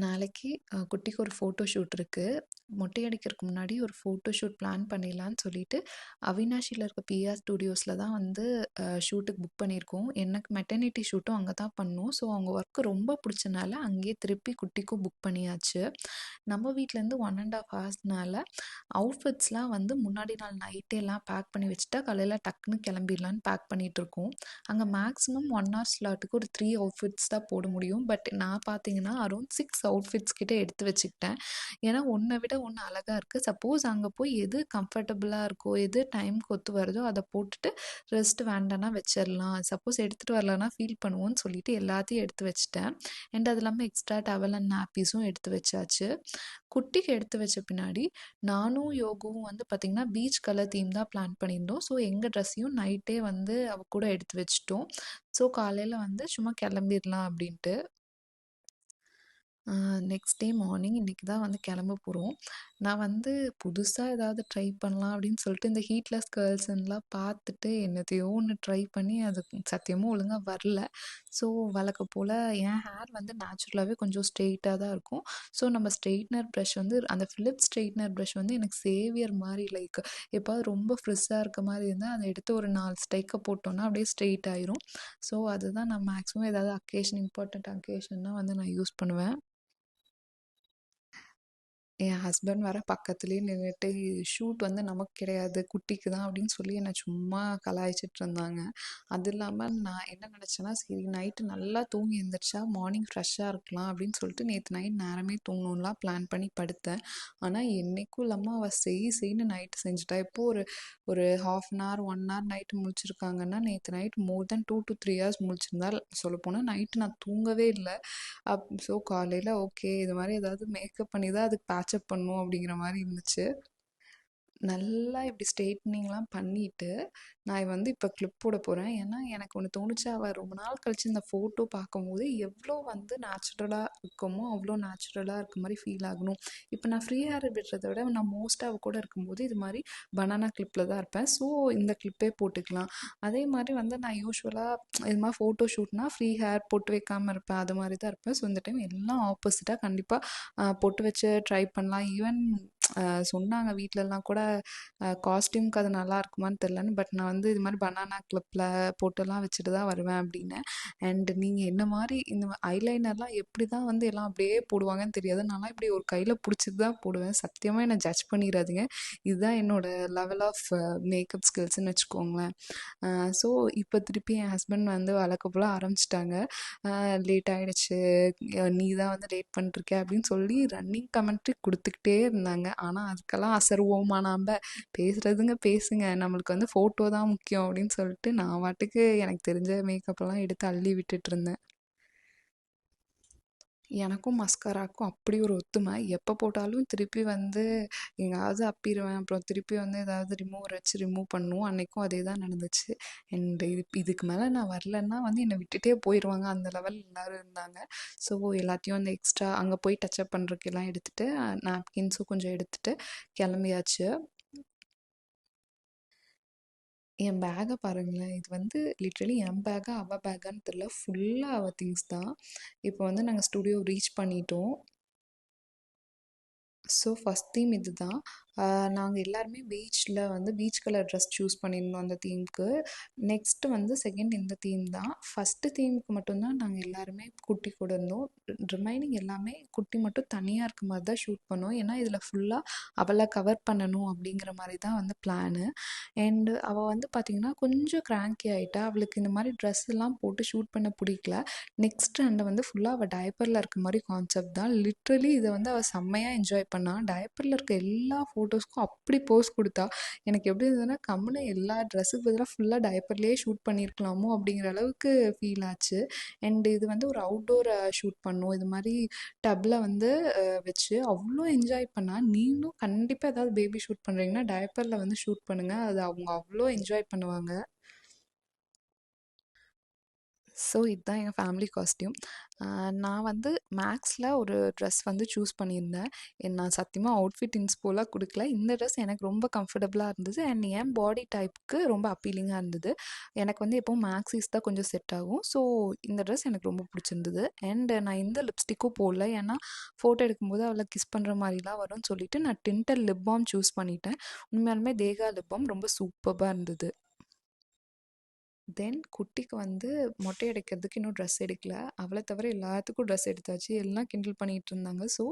நாளைக்கு குட்டிக்கு ஒரு ஃபோட்டோ ஷூட் இருக்கு. மொட்டை அடிக்கிறதுக்கு முன்னாடி ஒரு ஃபோட்டோ ஷூட் பிளான் பண்ணிடலான்னு சொல்லிட்டு, அவினாஷில இருக்க பிஆர் ஸ்டுடியோஸ்ல தான் வந்து ஷூட்டுக்கு புக் பண்ணியிருக்கோம். எனக்கு மெட்டர்னிட்டி ஷூட்டும் அங்க தான் பண்ணணும். ஸோ அவங்க ஒர்க் ரொம்ப புடிச்சனால, அங்கேயே திருப்பி குட்டிக்கும் புக் பண்ணியாச்சு. நம்ம வீட்லேருந்து 1 1/2 ஹார்ஸ்னால அவுட்ஃபிட்ஸ்லாம் வந்து முன்னாடி நாள் நைட்டே எல்லாம் பேக் பண்ணி வச்சுட்டா, காலையில டக்குன்னு கிளம்பிடலான்னு பேக் பண்ணிட்டுருக்கோம். அங்க மேக்ஸிமம் 1 ஹவர் ஸ்லாட்டுக்கு ஒரு 3 அவுட்ஃபிட்ஸ் தான் போட முடியும். பட் நான் பார்த்தீங்கன்னா, அரவுண்ட் 6 அவுட்ஃபிட்ஸ் கிட்ட எடுத்து வச்சுக்கிட்டேன். ஏன்னா, ஒண்ண விட ஒண்ணு அழகா இருக்கு. சப்போஸ் அங்க போய் எது கம்ஃபர்டபுளா இருக்கோ, எது டைம்க்கு ஒத்து வருதோ, அத போட்டுட்டு ரெஸ்ட் வேண்டான்னா வச்சிரலாம். சப்போஸ் எடுத்துட்டு வரலன்னா ஃபீல் பண்ணுவோம்ன்னு சொல்லிட்டு எல்லாத்தையும் எடுத்து வச்சுட்டேன். அண்ட் அது இல்லாம எக்ஸ்ட்ரா டவல் அண்ட் நாப்பீஸும் எடுத்து வச்சாச்சு. குட்டிக்கு எடுத்து வச்ச பின்னாடி, நானும் யோகுவும் வந்து பார்த்தீங்கன்னா, பீச் கலர் தீம் தான் பிளான் பண்ணியிருந்தோம். ஸோ எங்க ட்ரெஸ்ஸையும் நைட்டே வந்து அவ கூட எடுத்து வச்சுட்டோம். ஸோ காலையில வந்து சும்மா கிளம்பிர்லாம் அப்படின்ட்டு. நெக்ஸ்ட் டே மார்னிங் இன்னைக்கு தான் வந்து கிளம்ப போறோம். நான் வந்து புதுசா ஏதாவது ட்ரை பண்ணலாம் அப்படின்னு சொல்லிட்டு இந்த ஹீட்லெஸ் கேர்ள்ஸ்ன்னுலாம் பார்த்துட்டு என்னத்தையோ ஒண்ணு ட்ரை பண்ணி அது சத்தியமா ஒழுங்கா வரல. ஸோ வழக்கம் போல என் ஹேர் வந்து நேச்சுரலாவே கொஞ்சம் ஸ்ட்ரெயிட்டா தான் இருக்கும். ஸோ நம்ம ஸ்ட்ரெயிட்னர் பிரஷ் வந்து அந்த ஃபிலிப்ஸ் ஸ்ட்ரெயிட்னர் பிரஷ் வந்து எனக்கு சேவியர் மாரி லைக் எப்பாவது ரொம்ப ஃப்ரிஸ்ஸா இருக்க மாரி இருந்தா, அத எடுத்து ஒரு 4 ஸ்ட்ரைக்க போட்டோம்னா அப்படியே ஸ்ட்ரெயிட் ஆயிரும். ஸோ அதுதான் நான் மேக்ஸிமம் ஏதாவது இம்பார்ட்டன்ட் அக்கேஷன்னா வந்து நான் யூஸ் பண்ணுவேன். என் ஹஸ்பண்ட் வேற பக்கத்துலேயே நின்னுட்டு, ஷூட் வந்து நமக்கு கிடையாது, குட்டிக்கு தான் அப்படின்னு சொல்லி என்ன சும்மா கலாய்ச்சிட்டு இருந்தாங்க. அது இல்லாம நான் என்ன நினச்சேன்னா, சரி நைட்டு நல்லா தூங்கி எந்திரிச்சா மார்னிங் ஃப்ரெஷ்ஷாக இருக்கலாம் அப்படின்னு சொல்லிட்டு நேற்று நைட் நேரமே தூங்கணும்லாம் பிளான் பண்ணி படுத்தேன். ஆனால் என்னைக்கும் இல்லாமல் அவள் செய்ன்னு நைட்டு செஞ்சுட்டா. இப்போ ஒரு ஒரு 1/2 அன் ஹவர் 1 ஹவர் நைட்டு முழிச்சிருக்காங்கன்னா, நேற்று night more then 2 to 3 hours முழிச்சிருந்தா. சொல்லப்போனால் நைட்டு நான் தூங்கவே இல்லை. ஸோ காலையில் ஓகே இது மாதிரி ஏதாவது மேக்கப் பண்ணி தான் அதுக்கு பேச்சப் பண்ணும் அப்படிங்கிற மாதிரி இருந்துச்சு. நல்லா இப்படி ஸ்ட்ரெயிட்னிங்லாம் பண்ணிட்டு, நான் வந்து இப்போ கிளிப் போட போறேன். ஏன்னா, எனக்கு ஒண்ணு தோணுச்சு, அவ ரொம்ப நாள் கழிச்சு இந்த ஃபோட்டோ பார்க்கும்போது, எவ்வளோ வந்து நேச்சுரலா இருக்கமோ, அவ்வளோ நேச்சுரலா இருக்க மாரி ஃபீல் ஆகணும். இப்போ நான் ஃப்ரீ ஹேர் விடுறத விட, நான் மோஸ்ட்டா அவ கூட இருக்கும்போது, இது மாரி பனானா கிளிப்ல தான் இருப்பேன். ஸோ, இந்த கிளிப்பே போட்டுக்கலாம். அதே மாரி வந்து நான் யூசுவலா இது மாரி ஃபோட்டோ ஷூட்னா ஃப்ரீ ஹேர் பொட்டு வைக்காம இருப்பேன். அது மாரி தான் இருப்பேன். ஸோ, இந்த டைம் எல்லாம் ஆப்போசிட்டா கண்டிப்பா பொட்டு வச்சு ட்ரை பண்ணலாம். ஈவன் சொன்னாங்க வீட்லலாம் கூட காஸ்டியூம்க்கு அது நல்லா இருக்குமான்னு தெரிலன்னு. பட் நான் வந்து இது மாதிரி பனானா கிளிப்பில் போட்டெல்லாம் வச்சுட்டு தான் வருவேன் அப்படின்னு. அண்ட் நீங்கள் என்ன மாதிரி இந்த ஐலைனர்லாம் எப்படி தான் வந்து எல்லாம் அப்படியே போடுவாங்கன்னு தெரியாது. நான்லாம் இப்படி ஒரு கையில் பிடிச்சிட்டு தான் போடுவேன். சத்தியமாக என்னை ஜட்ஜ் பண்ணிடாதீங்க. இதுதான் என்னோட லெவல் ஆஃப் மேக்கப் ஸ்கில்ஸ்ன்னு வச்சுக்கோங்களேன். ஸோ இப்போ திருப்பி என் ஹஸ்பண்ட் வந்து வழக்கம் போல் ஆரம்பிச்சிட்டாங்க. லேட் ஆகிடுச்சு, நீ தான் வந்து லேட் பண்ணிட்டுருக்க அப்படின்னு சொல்லி ரன்னிங் கமெண்ட்ரி கொடுத்துக்கிட்டே இருந்தாங்க. ஆனால் அதுக்கெல்லாம் அசருவோமா நாம்? பேசுகிறதுங்க பேசுங்க, நம்மளுக்கு வந்து ஃபோட்டோ தான் முக்கியம் அப்படின்னு சொல்லிட்டு நான் பாட்டுக்கு எனக்கு தெரிஞ்ச மேக்கப்லாம் எடுத்து அள்ளி விட்டுட்டு இருந்தேன். எனக்கும் மஸ்காராக்கும் அப்படி ஒரு ஒத்துமை. எப்போ போட்டாலும் திருப்பி வந்து எங்கேயாவது அப்பிருவேன். அப்புறம் திருப்பி வந்து ஏதாவது ரிமூவர் வச்சு ரிமூவ் பண்ணும். அன்னைக்கும் அதே தான் நடந்துச்சு. அண்ட் இதுக்கு மேலே நான் வரலன்னா வந்து என்னை விட்டுட்டே போயிடுவாங்க. அந்த லெவல் எல்லாரும் இருந்தாங்க. ஸோ எல்லாத்தையும் அந்த எக்ஸ்ட்ரா அங்கே போய் டச்சப் பண்ணுறதுக்கெல்லாம் எடுத்துகிட்டு நாப்கின்ஸும் கொஞ்சம் எடுத்துகிட்டு கிளம்பியாச்சு. என் பேக்கை பாருங்களேன். இது வந்து லிட்ரலி என் பேக்கா அவள் பேக்கான்னு தெரில. ஃபுல்லாக அவள் திங்ஸ் தான். இப்போ வந்து நாங்கள் ஸ்டுடியோ ரீச் பண்ணிட்டோம். ஸோ ஃபஸ்ட் தீம் இதுதான். நாங்கள் எல்லாருமே பீச் கலர் ட்ரெஸ் சூஸ் பண்ணியிருந்தோம் அந்த தீம்க்கு. நெக்ஸ்ட்டு வந்து செகண்ட் இந்த தீம் தான். ஃபஸ்ட்டு தீமுக்கு மட்டும்தான் நாங்கள் எல்லாருமே குட்டி கூட இருந்தோம். ரிமைனிங் எல்லாமே குட்டி மட்டும் தனியாக இருக்க மாதிரி தான் ஷூட் பண்ணோம். ஏன்னா இதில் ஃபுல்லாக அவளை கவர் பண்ணணும் அப்படிங்கிற மாதிரி தான் வந்து பிளானு. அண்டு அவள் வந்து பார்த்திங்கன்னா கொஞ்சம் கிராங்கி ஆகிட்டா. அவளுக்கு இந்த மாதிரி ட்ரெஸ் எல்லாம் போட்டு ஷூட் பண்ண பிடிக்கல. நெக்ஸ்ட் ட்ரெண்ட் வந்து ஃபுல்லாக அவள் டயப்பரில் இருக்க மாதிரி கான்செப்ட் தான். லிட்ரலி இதை வந்து அவள் செம்மையாக என்ஜாய் பண்ணா. டயப்பரில் இருக்க எல்லா ஃபோட்டோஸ்க்கும் அப்படி போஸ் கொடுத்தா. எனக்கு எப்படி இருந்ததுன்னா, கம்முன்னு எல்லா ட்ரெஸ்ஸுக்கு பதிலாக ஃபுல்லாக டயப்பர்லேயே ஷூட் பண்ணியிருக்கலாமோ அப்படிங்கிற அளவுக்கு ஃபீல் ஆச்சு. அண்ட் இது வந்து ஒரு அவுட்டோர் ஷூட் பண்ணோம். இது மாதிரி டப்பில் வந்து வச்சு அவ்வளோ என்ஜாய் பண்ணா. நீங்களும் கண்டிப்பாக ஏதாவது பேபி ஷூட் பண்ணுறீங்கன்னா டயப்பரில் வந்து ஷூட் பண்ணுங்கள். அது அவங்க அவ்வளோ என்ஜாய் பண்ணுவாங்க. ஸோ இதுதான் எங்கள் ஃபேமிலி காஸ்டியூம். நான் வந்து மேக்ஸில் ஒரு ட்ரெஸ் வந்து சூஸ் பண்ணியிருந்தேன். நான் சத்தியமாக அவுட்ஃபிட் இன்ஸ்போலாம் குடுக்கல. இந்த ட்ரெஸ் எனக்கு ரொம்ப கம்ஃபர்டபுளாக இருந்தது. அண்ட் என் பாடி டைப்புக்கு ரொம்ப அப்பீலிங்கா இருந்தது. எனக்கு வந்து எப்பவும் மேக்ஸிஸ் தான் கொஞ்சம் செட் ஆகும். ஸோ இந்த ட்ரெஸ் எனக்கு ரொம்ப பிடிச்சிருந்தது. அண்ட் நான் எந்த லிப்ஸ்டிக்கும் போடல. ஏன்னா ஃபோட்டோ எடுக்கும்போது அவள கிஸ் பண்ணுற மாதிரிலாம் வரும்னு சொல்லிட்டு நான் டின்ட்டர் லிப் பாம் சூஸ் பண்ணிட்டேன். உண்மையாலுமே தேகா லிப் பாம் ரொம்ப சூப்பர்பா இருந்தது. தென் குட்டிக்கு வந்து மொட்டை அடிக்கிறதுக்கு இன்னும் ட்ரெஸ் எடுக்கல. அவள தவிர எல்லாத்துக்கும் ட்ரெஸ் எடுத்தாச்சு. எல்லாம் கிண்டல் பண்ணிட்டு இருந்தாங்க. ஸோ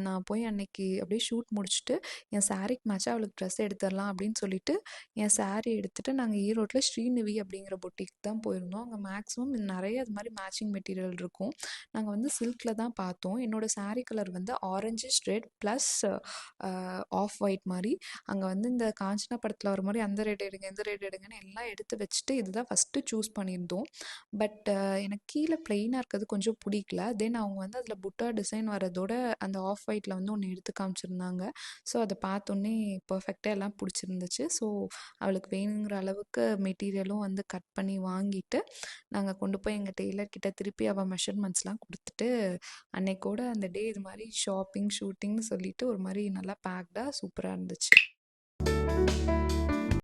நான் போய் அன்னைக்கு அப்படியே ஷூட் முடிச்சுட்டு என் சாரீக்கு மேட்சா அவளுக்கு ட்ரெஸ் எடுத்துடலாம் அப்படின்னு சொல்லிட்டு என் சாரீ எடுத்துட்டு நாங்கள் ஈரோட்டில் ஸ்ரீநிவி அப்படிங்கிற பொட்டிக்கு தான் போயிருந்தோம். அங்கே மேக்ஸிமம் நிறைய அது மாதிரி மேட்சிங் மெட்டீரியல் இருக்கும். நாங்கள் வந்து சில்கில் தான் பார்த்தோம். என்னோட சாரீ கலர் வந்து orangish red plus off white மாதிரி. அங்கே வந்து இந்த காஞ்சனா படத்தில் வர மாதிரி அந்த ரேட் எடுங்க இந்த ரேட் எடுங்கன்னு எல்லாம் எடுத்து வச்சுட்டு இதுதான் ஃபஸ்ட்டு சூஸ் பண்ணியிருந்தோம். பட் எனக்கு கீழே ப்ளெயினாக இருக்கிறது கொஞ்சம் பிடிக்கல. தென் அவங்க வந்து அதில் புட்டா டிசைன் வரதோட அந்த ஆஃப் ஒயிட்டில் வந்து ஒன்று எடுத்து காமிச்சிருந்தாங்க. ஸோ அதை பார்த்தோன்னே பர்ஃபெக்டாக எல்லாம் பிடிச்சிருந்துச்சு. ஸோ அவளுக்கு வேணுங்கிற அளவுக்கு மெட்டீரியலும் வந்து கட் பண்ணி வாங்கிட்டு நாங்கள் கொண்டு போய் எங்கள் டெய்லர் கிட்ட திருப்பி அவள் மெஷர்மெண்ட்ஸ்லாம் கொடுத்துட்டு அன்னைக்கோட அந்த டே இது மாதிரி ஷாப்பிங் ஷூட்டிங்னு சொல்லிட்டு ஒரு மாதிரி நல்லா பேக்டாக சூப்பராக இருந்துச்சு.